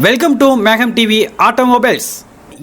Welcome to Megam TV automobiles.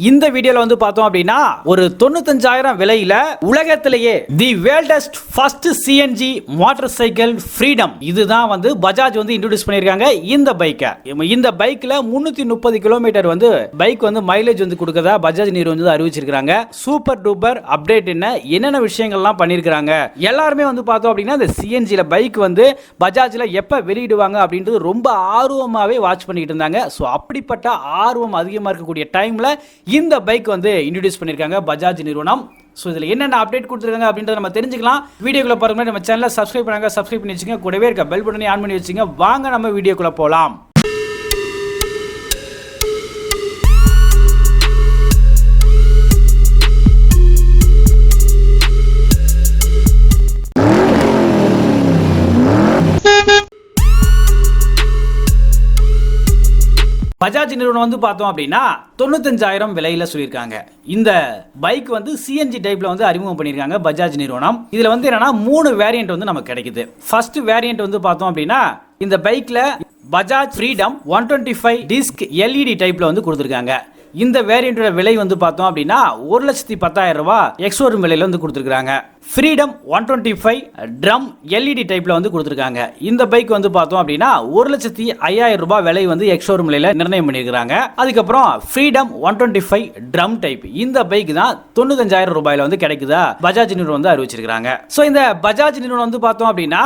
இந்த வீடியோல வந்து பார்த்தோம் அப்படின்னா ஒரு 95,000 விலையில உலகத்திலேயே the world's first CNG motorcycle freedom இதுதான் வந்து பஜாஜ் வந்து இன்ட்ரோடியூஸ் பண்ணிருக்காங்க. இந்த பைக்ல 330 கிலோமீட்டர் வந்து பைக் வந்து மைலேஜ் வந்து கொடுக்கறதா பஜாஜ் நிறுவனம் வந்து அறிவிச்சிருக்காங்க. சூப்பர் டூப்பர் அப்டேட் என்னென்ன விஷயங்கள்லாம் பண்ணிருக்காங்க எல்லாருமே வந்து பார்த்தோம் அப்படின்னா இந்த சிஎன்ஜில பைக் வந்து பஜாஜ்ல எப்ப வெளியிடுவாங்க அப்படின்றது ரொம்ப ஆர்வமாவே வாட்ச் பண்ணிட்டு இருந்தாங்க. ஸோ அப்படிப்பட்ட ஆர்வம் அதிகமாக இருக்கக்கூடிய டைம்ல இந்த பைக் வந்து இன்ட்ரோடியூஸ் பண்ணிருக்காங்க பஜாஜ் நிறுவனம். ஸோ இதில் என்னென்ன அப்டேட் கொடுத்துருக்காங்க அப்படின்றத நம்ம தெரிஞ்சுக்கலாம். வீடியோக்குள்ள பாருங்க, நம்ம சேனலை சப்ஸ்கிரைப் பண்ணி வச்சுங்க, கூடவே இருக்க பெல் பட்டனை ஆன் பண்ணி வச்சுங்க. வாங்க நம்ம வீடியோக்குள்ள போகலாம். பஜாஜ் நிறுவனம் வந்து பார்த்தோம் அப்படின்னா 95,000 விலையில சொல்லியிருக்காங்க. இந்த பைக் வந்து சிஎன்ஜி டைப்ல வந்து அறிமுகம் பண்ணியிருக்காங்க பஜாஜ் நிறுவனம். இதுல வந்து என்னன்னா 3 வேரியன்ட் வந்து நமக்கு கிடைக்குது. ஃபர்ஸ்ட் வேரியன்ட் வந்து பார்த்தோம் அப்படின்னா இந்த பைக்ல பஜாஜ் ஃப்ரீடம் 125 டிஸ்க் எல்இடி டைப்ல வந்து கொடுத்துருக்காங்க. இந்த வேரியண்டோட விலை வந்து பார்த்தோம் அப்படின்னா 1,10,000 ரூபாய் எக்ஸ்ஷோரூம் விலையில வந்து கொடுத்துருக்காங்க. ஃப்ரீடம் 125 ட்ரம் எல்இடி டைப்ல வந்து கொடுத்துருக்காங்க. இந்த பைக் வந்து பார்த்தோம் அப்படின்னா 1,05,000 ரூபாய் விலை வந்து எக்ஸ்ஷோரூம் விலையில நிர்ணயம் பண்ணியிருக்காங்க. அதுக்கப்புறம் ஃப்ரீடம் 125 ட்ரம் டைப் இந்த பைக் தான் 95,000 ரூபாயில வந்து கிடைக்குதா பஜாஜ் நிறுவனம் வந்து அறிவிச்சிருக்காங்க. ஸோ இந்த பஜாஜ் நிறுவனம் வந்து பார்த்தோம் அப்படின்னா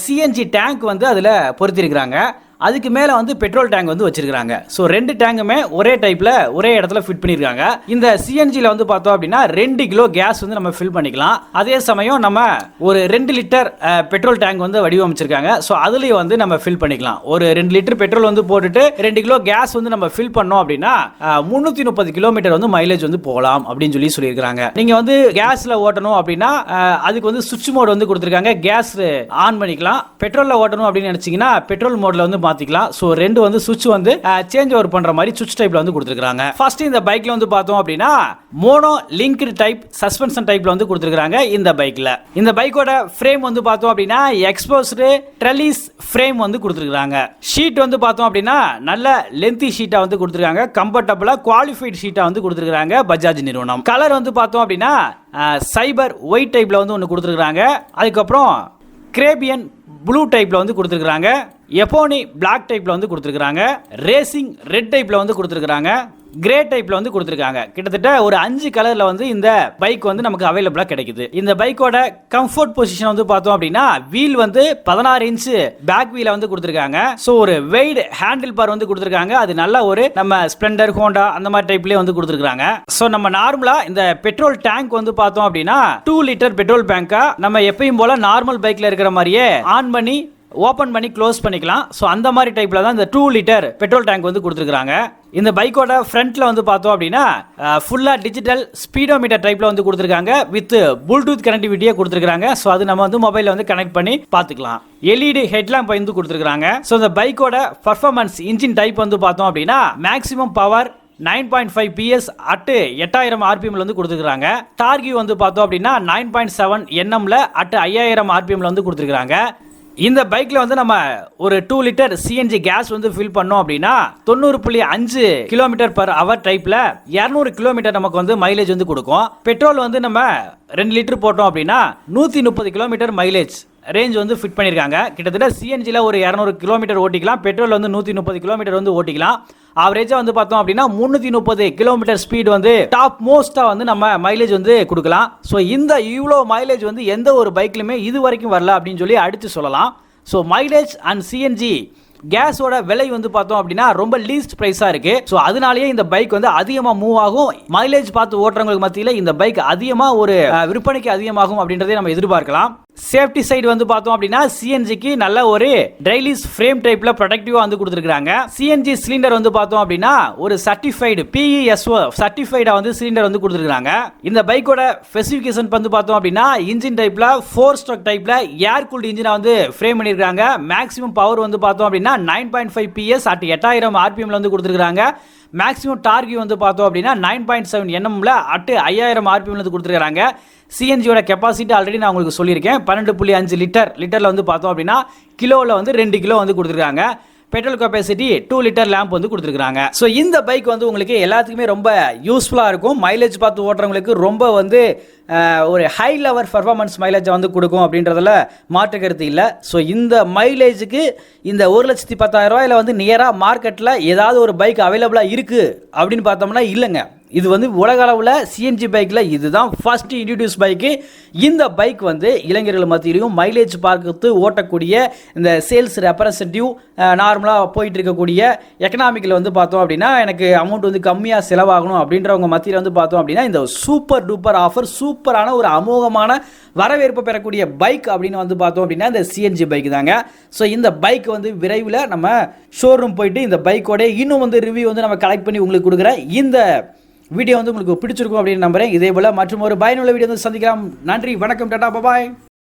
சிஎன்ஜி டேங்க் வந்து அதுல பொருத்திருக்காங்க. அதுக்கு மேல வந்து பெட்ரோல் டேங்க் வந்து வச்சிருக்காங்க. ஸோ 2 டேங்குமே ஒரே டைப்ல ஒரே இடத்துல ஃபிட் பண்ணிருக்காங்க. இந்த சிஎன்ஜில வந்து பார்த்தோம் அப்படின்னா 2 கிலோ கேஸ் வந்து நம்ம ஃபில் பண்ணிக்கலாம். அதே சமயம் நம்ம ஒரு 2 லிட்டர் பெட்ரோல் டேங்க் வந்து வடிவமைச்சிருக்காங்க. ஸோ அதுலயும் வந்து நம்ம ஃபில் பண்ணிக்கலாம். ஒரு 2 லிட்டர் பெட்ரோல் வந்து போட்டுட்டு 2 கிலோ கேஸ் வந்து நம்ம ஃபில் பண்ணோம் அப்படின்னா 330 கிலோமீட்டர் வந்து மைலேஜ் வந்து போகலாம் அப்படின்னு சொல்லியிருக்காங்க. நீங்க வந்து கேஸ்ல ஓட்டணும் அப்படின்னா அதுக்கு வந்து சுவிட்ச் மோட் வந்து கொடுத்துருக்காங்க. கேஸ் ஆன் பண்ணிக்கலாம். பெட்ரோல்ல ஓட்டணும் அப்படின்னு நினைச்சீங்கன்னா பெட்ரோல் மோட்ல வந்து மாத்திக்கலாம். சோ ரெண்டு வந்து சுவிட்ச் வந்து சேஞ்ச் ஓவர் பண்ற மாதிரி சுவிட்ச் டைப்ல வந்து கொடுத்திருக்காங்க. ஃபர்ஸ்ட் இந்த பைக்ல வந்து பார்த்தோம் அப்படின்னா மோனோ லிங்க்டு டைப் சஸ்பென்ஷன் டைப்ல வந்து கொடுத்திருக்காங்க. இந்த பைக்ல இந்த பைக்கோட ஃப்ரேம் வந்து பார்த்தோம் அப்படின்னா எக்ஸ்போஸ்டு ட்ரெலிஸ் ஃப்ரேம் வந்து கொடுத்திருக்காங்க. ஷீட் வந்து பார்த்தோம் அப்படின்னா நல்ல லென்த்தி ஷீட்டா வந்து கொடுத்திருக்காங்க. கம்ஃபர்டபிளா குவாலிஃபைட் ஷீட்டா வந்து கொடுத்திருக்காங்க பஜாஜ் நிறுவனம். கலர் வந்து பார்த்தோம் அப்படின்னா சைபர் ஒயிட் டைப்ல வந்து ஒன்னு கொடுத்திருக்காங்க. அதுக்கப்புறம் கிரேபியன் ப்ளூ டைப்ல வந்து கொடுத்திருக்காங்க. எப்போனி பிளாக் டைப்ல வந்து கொடுத்திருக்காங்க. ரேசிங் ரெட் டைப்ல வந்து கொடுத்திருக்காங்க. கிரே டைப்ல வந்து கொடுத்திருக்காங்க. கிட்டத்தட்ட ஒரு 5 கலர்ல வந்து இந்த பைக் வந்து நமக்கு அவைலபிளா கிடைக்குது. இந்த பைக்கோட கம்ஃபர்ட் பொசிஷன் வந்து பார்த்தோம் அப்படின்னா வீல் வந்து 16 இன்ச் பேக் வீல வந்து கொடுத்திருக்காங்க. சோ ஒரு வெய்ட் ஹேண்டில் பார் வந்து கொடுத்திருக்காங்க. அது நல்ல ஒரு நம்ம ஸ்ப்ளெண்டர் ஹோண்டா அந்த மாதிரி டைப்லயே வந்து கொடுத்திருக்காங்க. சோ நம்ம நார்மலா இந்த பெட்ரோல் டேங்க் வந்து பார்த்தோம் அப்படின்னா 2 லிட்டர் பெட்ரோல் டேங்கா நம்ம எப்பயும் போல நார்மல் பைக்ல இருக்கிற மாதிரியே ஆன் பண்ணி ஓபன் பண்ணி க்ளோஸ் பண்ணிக்கலாம். ஸோ அந்த மாதிரி டைப்ல தான் இந்த 2 லிட்டர் பெட்ரோல் டேங்க் வந்து கொடுத்துருக்காங்க. இந்த பைக்கோட ஃப்ரண்ட்ல வந்து பார்த்தோம் அப்படின்னா ஃபுல்லா டிஜிட்டல் ஸ்பீடோமீட்டர் டைப்ல வந்து கொடுத்துருக்காங்க. வித் ப்ளூடூத் கனெக்டிவிட்டியை கொடுத்துருக்காங்க. ஸோ அது நம்ம வந்து மொபைல்ல வந்து கனெக்ட் பண்ணி பார்த்துக்கலாம். எல்இடி ஹெட்லாம்ப் வந்து கொடுத்துருக்காங்க. ஸோ இந்த பைக்கோட பர்ஃபார்மன்ஸ் இன்ஜின் டைப் வந்து பார்த்தோம் அப்படின்னா maximum power 9.5 PS at 8000 RPM வந்து கொடுத்துருக்காங்க. டார்கி வந்து பார்த்தோம் அப்படின்னா 9.7 NMல அட் 5000 RPM வந்து கொடுத்துருக்காங்க. இந்த பைக்ல வந்து நம்ம ஒரு 2 லிட்டர் சிஎன்ஜி கேஸ் வந்து ஃபில் பண்ணோம் அப்படின்னா 90.5 கிலோமீட்டர் பர் அவர் டைப்ல 200 கிலோமீட்டர் நமக்கு வந்து மைலேஜ் வந்து கொடுக்கும். பெட்ரோல் வந்து நம்ம 2 லிட்டர் போட்டோம் அப்படின்னா 130 கிலோமீட்டர் மைலேஜ் ரேஞ்ச் வந்து ஃபிட் பண்ணிருக்காங்க. கிட்டத்தட்ட சிஎன்ஜில ஒரு 200 கிலோமீட்டர் ஓட்டிக்கலாம். பெட்ரோல் வந்து 130 கிலோமீட்டர் வந்து ஓட்டிக்கலாம். ஆவரேஜா வந்து பார்த்தோம் அப்படின்னா 330 கிலோமீட்டர் ஸ்பீட் வந்து டாப் மோஸ்டா வந்து நம்ம மைலேஜ் வந்து கொடுக்கலாம். ஸோ இந்த இவ்வளோ மைலேஜ் வந்து எந்த ஒரு பைக்லையுமே இது வரைக்கும் வரல அப்படின்னு சொல்லி அடித்து சொல்லலாம். ஸோ மைலேஜ் அண்ட் சிஎன்ஜி கேஸோட விலை வந்து பார்த்தோம் அப்படின்னா ரொம்ப லீஸ்ட் பிரைஸா இருக்கு. ஸோ அதனாலேயே இந்த பைக் வந்து அதிகமா மூவ் ஆகும். மைலேஜ் பார்த்து ஓட்டுறவங்களுக்கு மத்தியில் இந்த பைக் அதிகமா ஒரு விற்பனைக்கு அதிகமாகும் அப்படின்றதை நம்ம எதிர்பார்க்கலாம். சேஃப்டி சைடு வந்து பார்த்தோம் அப்படின்னா சிஎன்ஜிக்கு நல்ல ஒரு ட்ரைலிஸ் ஃப்ரேம் டைப்ல ப்ரொடக்டிவா வந்து கொடுத்துருக்காங்க. சிஎன்ஜி சிலிண்டர் வந்து பார்த்தோம் அப்படின்னா ஒரு சர்டிஃபைடு PESO சர்டிஃபைடா வந்து சிலிண்டர் வந்து கொடுத்துருக்காங்க. இந்த பைக்கோட ஸ்பெசிஃபிகேஷன் வந்து பார்த்தோம் அப்படின்னா இன்ஜின் டைப்ல 4 ஸ்ட்ரோக் டைப்ல ஏர் கூல்டு இன்ஜினை வந்து ஃப்ரேம் பண்ணிருக்காங்க. மேக்ஸிமம் பவர் வந்து பார்த்தோம் அப்படின்னா 9.5 PS அட் 8000 RPM வந்து கொடுத்துருக்காங்க. மேக்ஸிமம் டார்கி வந்து பார்த்தோம் அப்படின்னா 9.7 NMல அட் 5000 RPM வந்து கொடுத்துருக்காங்க. சிஎன்ஜியோட கெப்பாசிட்டி ஆல்ரெடி நான் உங்களுக்கு சொல்லியிருக்கேன். 12.5 லிட்டர்ல வந்து பார்த்தோம் அப்படின்னா கிலோவில் வந்து 2 கிலோ வந்து கொடுத்துருக்காங்க. பெட்ரோல் கெப்பாசிட்டி 2 லிட்டர் லேம்ப் வந்து கொடுத்துருக்காங்க. ஸோ இந்த பைக் வந்து உங்களுக்கு எல்லாத்துக்குமே ரொம்ப யூஸ்ஃபுல்லாக இருக்கும். மைலேஜ் பார்த்து ஓட்டுறவங்களுக்கு ரொம்ப வந்து ஒரு ஹை லெவல் பர்ஃபார்மன்ஸ் மைலேஜை வந்து கொடுக்கும் அப்படின்றதுல மாற்று கருத்து இல்லை. ஸோ இந்த மைலேஜுக்கு இந்த 1,10,000 ரூபாயில் வந்து நியராக மார்க்கெட்டில் ஏதாவது ஒரு பைக் அவைலபிளாக இருக்குது அப்படின்னு பார்த்தோம்னா இல்லைங்க. இது வந்து உலக அளவில் சிஎன்ஜி பைக்கில் இதுதான் ஃபர்ஸ்ட் இன்ட்ரடியூஸ் பைக்கு. இந்த பைக் வந்து இளைஞர்கள் மத்தியிலையும் மைலேஜ் பார்த்து ஓட்டக்கூடிய இந்த சேல்ஸ் ரெப்ரசன்டேட்டிவ் நார்மலாக போயிட்டு இருக்கக்கூடிய எக்கனாமிக்கில் வந்து பார்த்தோம் அப்படின்னா எனக்கு அமௌண்ட் வந்து கம்மியாக செலவாகணும் அப்படின்றவங்க மத்தியில் வந்து பார்த்தோம் அப்படின்னா இந்த சூப்பர் டூப்பர் ஆஃபர் சூப்பரான ஒரு அமோகமான வரவேற்பு பெறக்கூடிய பைக் அப்படின்னு வந்து பார்த்தோம் அப்படின்னா இந்த சிஎன்ஜி பைக் தாங்க. ஸோ இந்த பைக் வந்து விரைவில் நம்ம ஷோரூம் போயிட்டு இந்த பைக்கோட இன்னும் வந்து ரிவ்யூ வந்து நம்ம கலெக்ட் பண்ணி உங்களுக்கு கொடுக்குறேன். இந்த வீடியோ வந்து உங்களுக்கு பிடிச்சிருக்கும் அப்படின்னு நம்புறேன். இதே போல் மற்றும் ஒரு பயனுள்ள வீடியோ வந்து சந்திக்கலாம். நன்றி, வணக்கம், டாடா, பாய்.